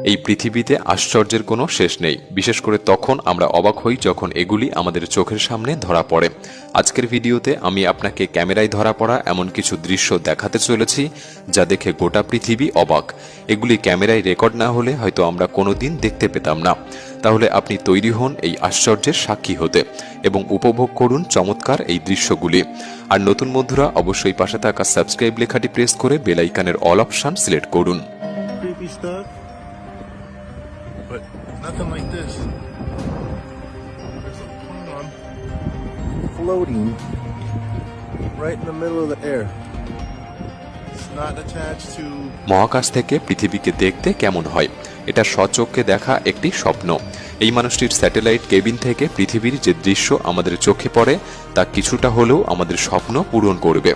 এই পৃথিবীতে আশ্চর্যের কোনো শেষ নেই, বিশেষ করে তখন আমরা অবাক হই যখন এগুলি আমাদের চোখের সামনে ধরা পড়ে। আজকের ভিডিওতে আমি আপনাকে ক্যামেরায় ধরা পড়া এমন কিছু দৃশ্য দেখাতে চলেছি যা দেখে গোটা পৃথিবী অবাক। এগুলি ক্যামেরায় রেকর্ড না হলে হয়তো আমরা কোনোদিন দেখতে পেতাম না। তাহলে আপনি তৈরি হন এই আশ্চর্যের সাক্ষী হতে এবং উপভোগ করুন চমৎকার এই দৃশ্যগুলি। আর নতুন বন্ধুরা অবশ্যই পাশে থাকা সাবস্ক্রাইব লেখাটি প্রেস করে বেল আইকনের অল অপশন সিলেক্ট করুন। But nothing like this. There's a plane floating right in the middle of the air. It's not attached to. মহাকাশ থেকে পৃথিবীকে দেখতে কেমন হয়, এটা স্বচক্ষে দেখা একটি স্বপ্ন। এই মানুষটির স্যাটেলাইট কেবিন থেকে পৃথিবীর যে দৃশ্য আমাদের চোখে পড়ে তা কিছুটা হলেও আমাদের স্বপ্ন পূরণ করবে।